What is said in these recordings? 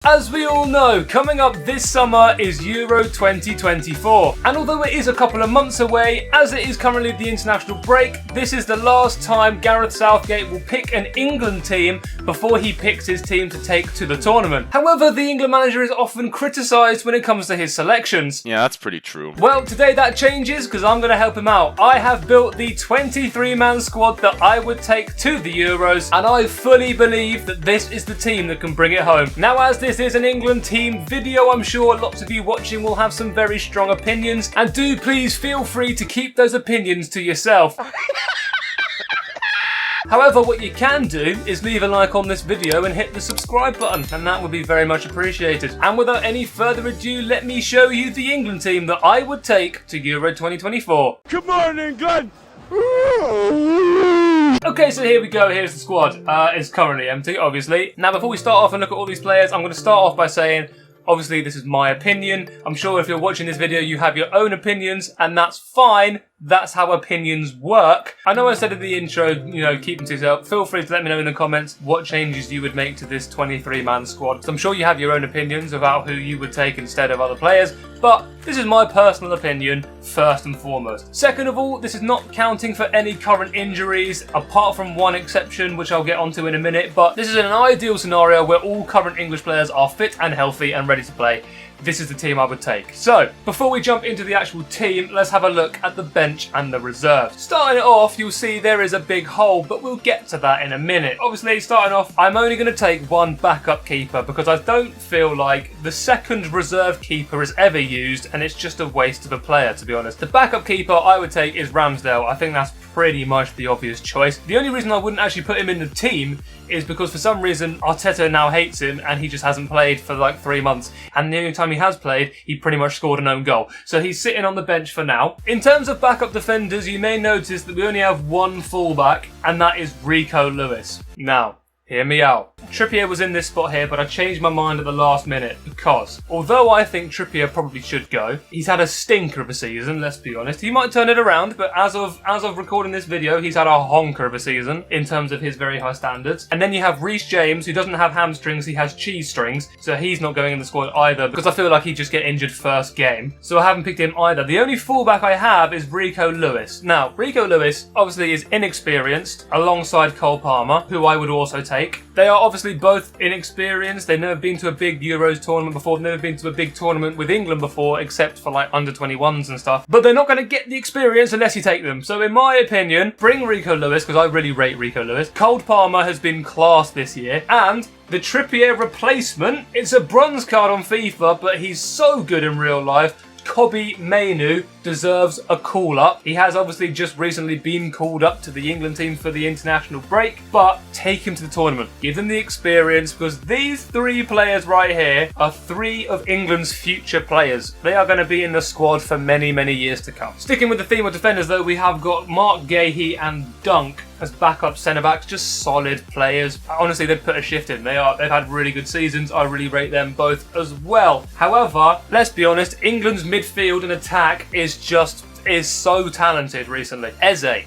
As we all know, coming up this summer is Euro 2024, and although it is a couple of months away, as it is currently the international break, this is the last time Gareth Southgate will pick an England team before he picks his team to take to the tournament. However, the England manager is often criticised when it comes to his selections. Yeah, that's pretty true. Well, today that changes because I'm going to help him out. I have built the 23-man squad that I would take to the Euros, and I fully believe that this is the team that can bring it home. Now, as this is an England team video, I'm sure lots of you watching will have some very strong opinions, and do please feel free to keep those opinions to yourself. However, what you can do is leave a like on this video and hit the subscribe button, and that would be very much appreciated. And without any further ado, let me show you the England team that I would take to Euro 2024. Come on, England! Okay, so here we go. Here's the squad. It's currently empty, obviously. Now, before we start off and look at all these players, I'm going to start off by saying, obviously, this is my opinion. I'm sure if you're watching this video, you have your own opinions, and that's fine. That's how opinions work. I know I said in the intro, keep them to yourself. Feel free to let me know in the comments what changes you would make to this 23-man squad. So I'm sure you have your own opinions about who you would take instead of other players, but this is my personal opinion first and foremost. Second of all, this is not counting for any current injuries, apart from one exception, which I'll get onto in a minute, but this is an ideal scenario where all current English players are fit and healthy and ready to play. This is the team I would take. So, before we jump into the actual team, let's have a look at the bench and the reserves. Starting it off, you'll see there is a big hole, but we'll get to that in a minute. Obviously, starting off, I'm only going to take one backup keeper because I don't feel like the second reserve keeper is ever used, and it's just a waste of a player, to be honest. The backup keeper I would take is Ramsdale. I think that's pretty much the obvious choice. The only reason I wouldn't actually put him in the team is because for some reason Arteta now hates him and he just hasn't played for like 3 months, and the only time he has played he pretty much scored an own goal, so he's sitting on the bench for now. In terms of backup defenders, you may notice that we only have one fullback, and that is Rico Lewis. Now, hear me out. Trippier was in this spot here, but I changed my mind at the last minute because although I think Trippier probably should go, he's had a stinker of a season, let's be honest. He might turn it around, but as of recording this video, he's had a honker of a season in terms of his very high standards. And then you have Reece James, who doesn't have hamstrings, he has cheese strings, so he's not going in the squad either because I feel like he'd just get injured first game. So I haven't picked him either. The only fullback I have is Rico Lewis. Now, Rico Lewis obviously is inexperienced alongside Cole Palmer, who I would also take. They are obviously both inexperienced. They've never been to a big Euros tournament before. They've never been to a big tournament with England before, except for like under 21s and stuff. But they're not going to get the experience unless you take them. So in my opinion, bring Rico Lewis, because I really rate Rico Lewis. Cole Palmer has been class this year. And the Trippier replacement, it's a bronze card on FIFA, but he's so good in real life. Kobbie Mainoo deserves a call-up. He has obviously just recently been called up to the England team for the international break, but take him to the tournament. Give them the experience, because these three players right here are three of England's future players. They are going to be in the squad for many, many years to come. Sticking with the theme of defenders, though, we have got Mark Guéhi and Dunk as backup centre-backs, just solid players. Honestly, they've put a shift in. They've had really good seasons. I really rate them both as well. However, let's be honest, England's midfield and attack is so talented recently. Eze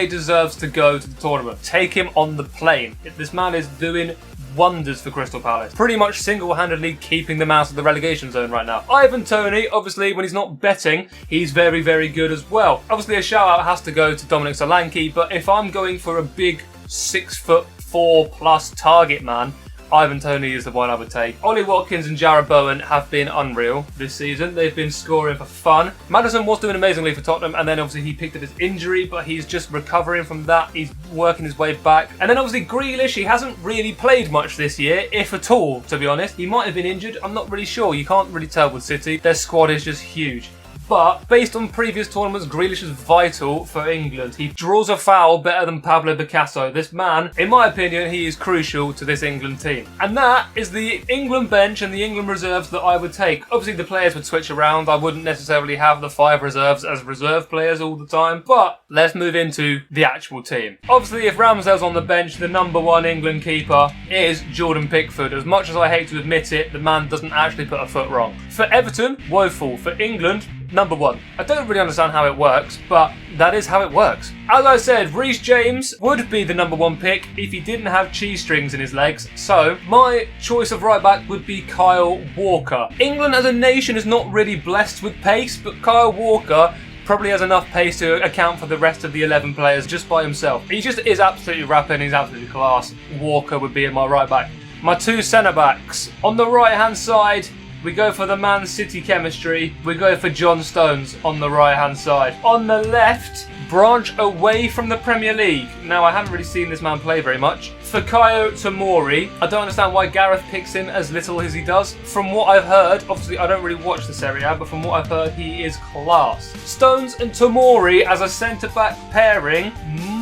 deserves to go to the tournament. Take him on the plane. This man is doing wonders for Crystal Palace. Pretty much single-handedly keeping them out of the relegation zone right now. Ivan Toney, obviously, when he's not betting, he's very, very good as well. Obviously, a shout-out has to go to Dominic Solanke, but if I'm going for a big 6'4" target man, Ivan Toney is the one I would take. Ollie Watkins and Jarrod Bowen have been unreal this season. They've been scoring for fun. Maddison was doing amazingly for Tottenham, and then obviously he picked up his injury, but he's just recovering from that. He's working his way back. And then obviously Grealish, he hasn't really played much this year, if at all, to be honest. He might have been injured. I'm not really sure. You can't really tell with City. Their squad is just huge. But based on previous tournaments, Grealish is vital for England. He draws a foul better than Pablo Picasso. This man, in my opinion, he is crucial to this England team. And that is the England bench and the England reserves that I would take. Obviously, the players would switch around. I wouldn't necessarily have the 5 reserves as reserve players all the time. But let's move into the actual team. Obviously, if Ramsdale's on the bench, the number 1 England keeper is Jordan Pickford. As much as I hate to admit it, the man doesn't actually put a foot wrong. For Everton, woeful. For England, number 1. I don't really understand how it works, but that is how it works. As I said, Reece James would be the number 1 pick if he didn't have cheese strings in his legs, so my choice of right back would be Kyle Walker. England as a nation is not really blessed with pace, but Kyle Walker probably has enough pace to account for the rest of the 11 players just by himself. He just is absolutely rapid, he's absolutely class. Walker would be at my right back. My 2 centre backs. On the right hand side, we go for the Man City chemistry. We go for John Stones on the right hand side. On the left, branch away from the Premier League. Now, I haven't really seen this man play very much. Fikayo Tomori. I don't understand why Gareth picks him as little as he does. From what I've heard, obviously I don't really watch the Serie A, but from what I've heard, he is class. Stones and Tomori as a centre-back pairing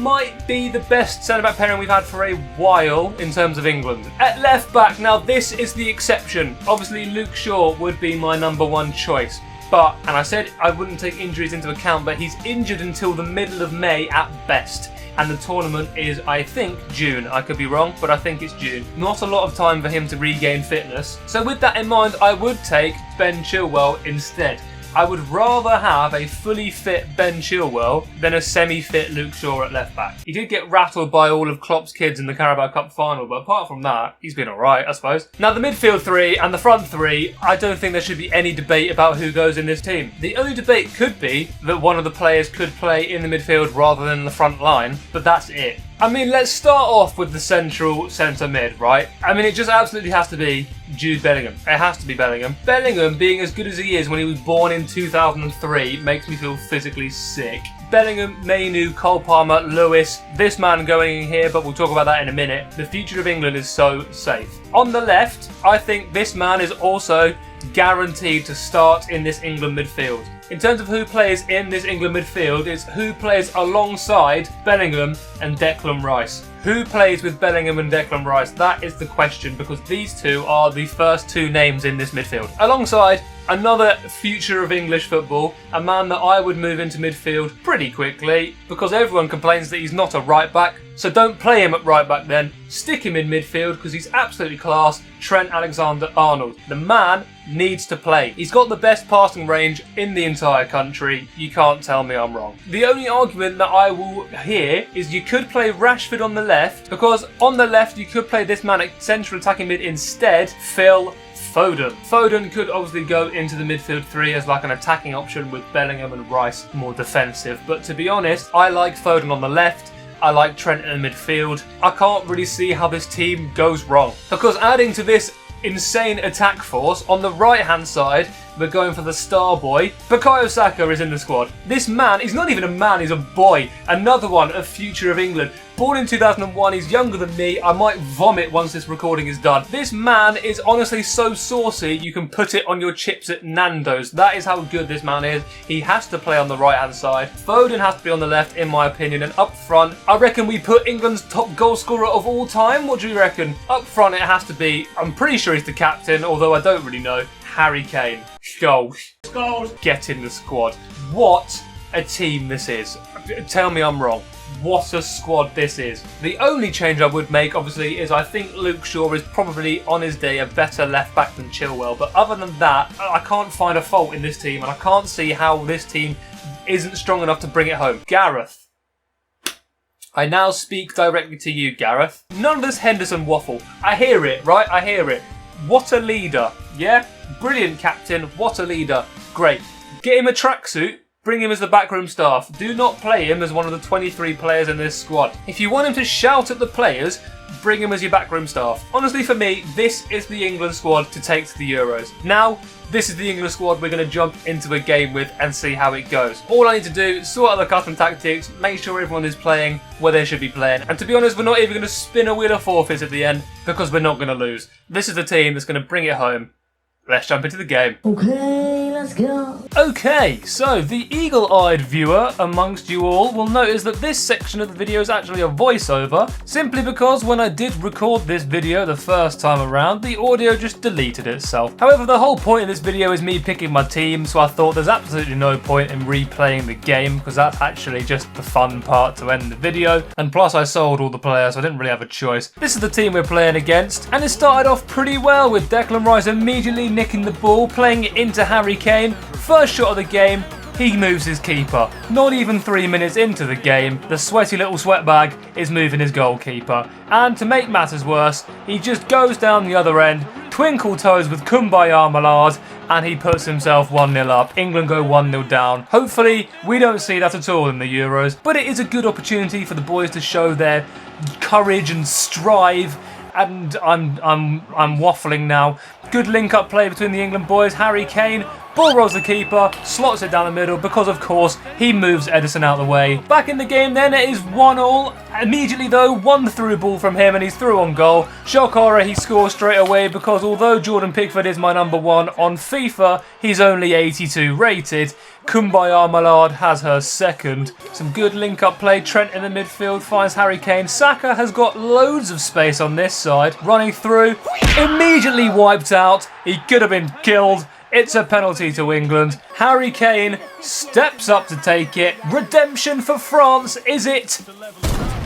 might be the best centre-back pairing we've had for a while in terms of England. At left-back, now this is the exception. Obviously, Luke Shaw would be my number 1 choice. But, and I said I wouldn't take injuries into account, but he's injured until the middle of May at best. And the tournament is, I think, June. I could be wrong, but I think it's June. Not a lot of time for him to regain fitness. So with that in mind, I would take Ben Chilwell instead. I would rather have a fully fit Ben Chilwell than a semi-fit Luke Shaw at left back. He did get rattled by all of Klopp's kids in the Carabao Cup final, but apart from that, he's been alright, I suppose. Now, the midfield 3 and the front 3, I don't think there should be any debate about who goes in this team. The only debate could be that one of the players could play in the midfield rather than the front line, but that's it. I mean, let's start off with the central centre mid, right? I mean, it just absolutely has to be Jude Bellingham. It has to be Bellingham. Bellingham, being as good as he is when he was born in 2003, makes me feel physically sick. Bellingham, Mainu, Cole Palmer, Lewis, this man going in here, but we'll talk about that in a minute. The future of England is so safe. On the left, I think this man is also guaranteed to start in this England midfield. In terms of who plays in this England midfield, it's who plays alongside Bellingham and Declan Rice. Who plays with Bellingham and Declan Rice? That is the question, because these two are the first 2 names in this midfield. Alongside another future of English football, a man that I would move into midfield pretty quickly, because everyone complains that he's not a right back. So don't play him at right back then. Stick him in midfield because he's absolutely class. Trent Alexander-Arnold. The man needs to play. He's got the best passing range in the entire country. You can't tell me I'm wrong. The only argument that I will hear is you could play Rashford on the left, because on the left you could play this man at central attacking mid instead, Phil Foden. Foden could obviously go into the midfield 3 as like an attacking option with Bellingham and Rice more defensive. But to be honest, I like Foden on the left. I like Trent in the midfield. I can't really see how this team goes wrong, because adding to this insane attack force, on the right hand side we're going for the star boy. Bukayo Saka is in the squad. This man, he's not even a man, he's a boy. Another one, a future of England. Born in 2001, he's younger than me. I might vomit once this recording is done. This man is honestly so saucy, you can put it on your chips at Nando's. That is how good this man is. He has to play on the right hand side. Foden has to be on the left, in my opinion. And up front, I reckon we put England's top goal scorer of all time. What do you reckon? Up front, it has to be, I'm pretty sure he's the captain, although I don't really know, Harry Kane. Goals. Get in the squad. What a team this is. Tell me I'm wrong. What a squad this is. The only change I would make, obviously, is I think Luke Shaw is probably, on his day, a better left back than Chilwell. But other than that, I can't find a fault in this team, and I can't see how this team isn't strong enough to bring it home. Gareth. I now speak directly to you, Gareth. None of this Henderson waffle. I hear it, right? I hear it. What a leader. Yeah? Brilliant captain. What a leader. Great. Get him a tracksuit. Bring him as the backroom staff. Do not play him as one of the 23 players in this squad. If you want him to shout at the players, bring him as your backroom staff. Honestly, for me, this is the England squad to take to the Euros. Now, this is the England squad we're going to jump into a game with and see how it goes. All I need to do is sort out the custom tactics, make sure everyone is playing where they should be playing. And to be honest, we're not even going to spin a wheel of forfeits at the end, because we're not going to lose. This is the team that's going to bring it home. Let's jump into the game. Okay, let's go. Okay, so the eagle-eyed viewer amongst you all will notice that this section of the video is actually a voiceover, simply because when I did record this video the first time around, the audio just deleted itself. However, the whole point of this video is me picking my team, so I thought there's absolutely no point in replaying the game, because that's actually just the fun part to end the video. And plus I sold all the players, so I didn't really have a choice. This is the team we're playing against, and it started off pretty well with Declan Rice immediately nicking the ball, playing it into Harry Kane. Kane, first shot of the game, he moves his keeper. Not even 3 minutes into the game, the sweaty little sweatbag is moving his goalkeeper. And to make matters worse, he just goes down the other end, twinkle toes with Kumbaya Malard, and he puts himself 1-0 up. England go 1-0 down. Hopefully, we don't see that at all in the Euros, but it is a good opportunity for the boys to show their courage and strive. And I'm waffling now. Good link-up play between the England boys. Harry Kane, ball rolls the keeper, slots it down the middle because, of course, he moves Ederson out of the way. Back in the game then, it is 1-1. Immediately, though, one through ball from him and he's through on goal. Shock horror, he scores straight away because although Jordan Pickford is my number one on FIFA, he's only 82 rated. Kumbaya Malard has her second. Some good link-up play. Trent in the midfield finds Harry Kane. Saka has got loads of space on this side. Running through, immediately wiped out. He could have been killed. It's a penalty to England. Harry Kane steps up to take it. Redemption for France, is it?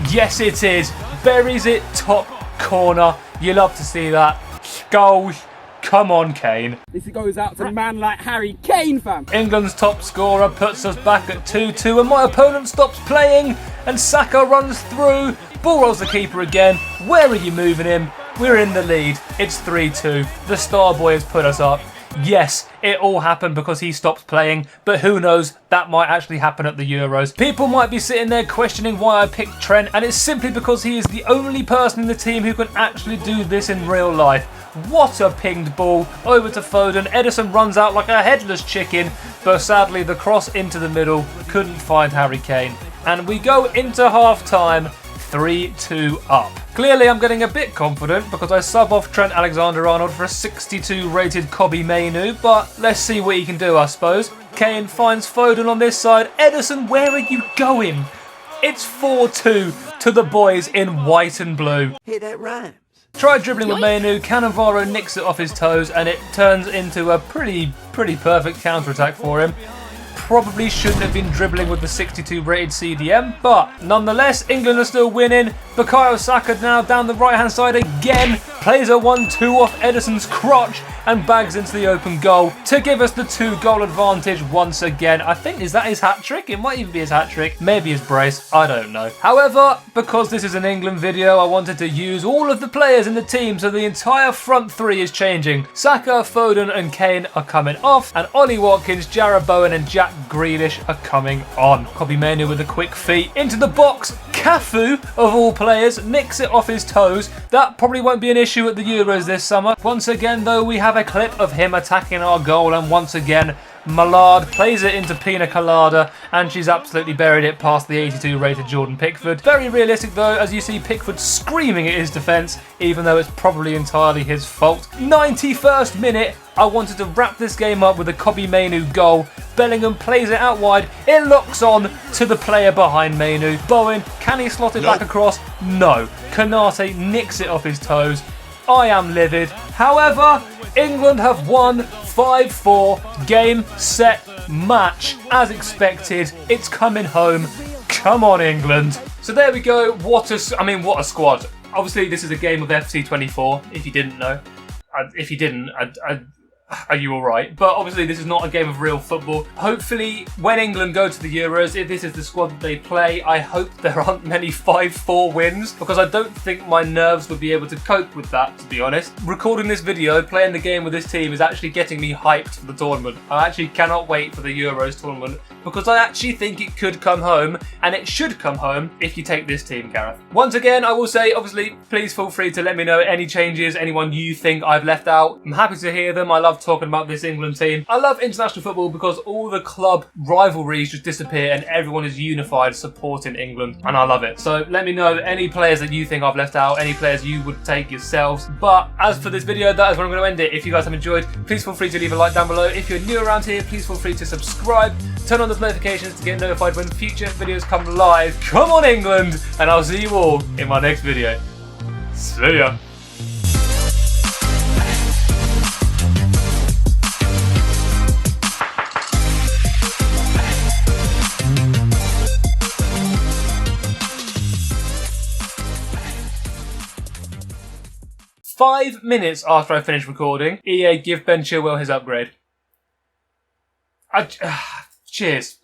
Yes, it is. Buries it top corner. You love to see that. Goal. Come on, Kane. This goes out to a man like Harry Kane, fam. England's top scorer puts us back at 2-2 and my opponent stops playing and Saka runs through. Ball rolls the keeper again. Where are you moving him? We're in the lead. It's 3-2. The star boy has put us up. Yes, it all happened because he stopped playing, but who knows, that might actually happen at the Euros. People might be sitting there questioning why I picked Trent, and it's simply because he is the only person in the team who can actually do this in real life. What a pinged ball, over to Foden. Ederson runs out like a headless chicken, but sadly the cross into the middle couldn't find Harry Kane. And we go into half-time, 3-2 up. Clearly I'm getting a bit confident because I sub off Trent Alexander-Arnold for a 62 rated Kobbie Mainoo, but let's see what he can do, I suppose. Kane finds Foden on this side. Ederson, where are you going? It's 4-2 to the boys in white and blue. Hey, that rhymes. Try dribbling with Mainoo, Cannavaro nicks it off his toes and it turns into a pretty perfect counter-attack for him. Probably shouldn't have been dribbling with the 62 rated CDM, but nonetheless, England are still winning. Bukayo Saka now down the right hand side again, plays a 1-2 off Ederson's crotch and bags into the open goal to give us the 2-goal advantage once again. I think, is that his hat-trick? It might even be his hat-trick, maybe his brace, I don't know. However, because this is an England video, I wanted to use all of the players in the team, so the entire front three is changing. Saka, Foden and Kane are coming off, and Ollie Watkins, Jarrod Bowen and Jack Grealish are coming on. Kobbie Mainoo with a quick feet into the box. Cafu, of all players, nicks it off his toes. That probably won't be an issue at the Euros this summer. Once again, though, we have a clip of him attacking our goal, and once again, Malard plays it into Pina Colada and she's absolutely buried it past the 82 rated Jordan Pickford. Very realistic though, as you see Pickford screaming at his defence, even though it's probably entirely his fault. 91st minute, I wanted to wrap this game up with a Kobbie Mainoo goal. Bellingham plays it out wide, it locks on to the player behind Mainoo. Bowen, can he slot it back across? No. Konate nicks it off his toes. I am livid. However, England have won 5-4, game, set, match. As expected, it's coming home. Come on, England. So there we go. What a squad. Obviously, this is a game of FC24, if you didn't know. If you didn't, are you alright? But obviously this is not a game of real football. Hopefully when England go to the Euros, if this is the squad that they play, I hope there aren't many 5-4 wins because I don't think my nerves would be able to cope with that, to be honest. Recording this video, playing the game with this team is actually getting me hyped for the tournament. I actually cannot wait for the Euros tournament because I actually think it could come home, and it should come home if you take this team, Gareth. Once again, I will say, obviously, please feel free to let me know any changes, anyone you think I've left out. I'm happy to hear them. I love talking about this England team. I love international football because all the club rivalries just disappear and everyone is unified supporting England, and I love it. So let me know any players that you think I've left out, any players you would take yourselves. But as for this video, that is where I'm going to end it. If you guys have enjoyed, please feel free to leave a like down below. If you're new around here, please feel free to subscribe. Turn on those notifications to get notified when future videos come live. Come on, England! And I'll see you all in my next video. See ya! Five minutes after I finished recording, EA give Ben Chilwell his upgrade. Cheers.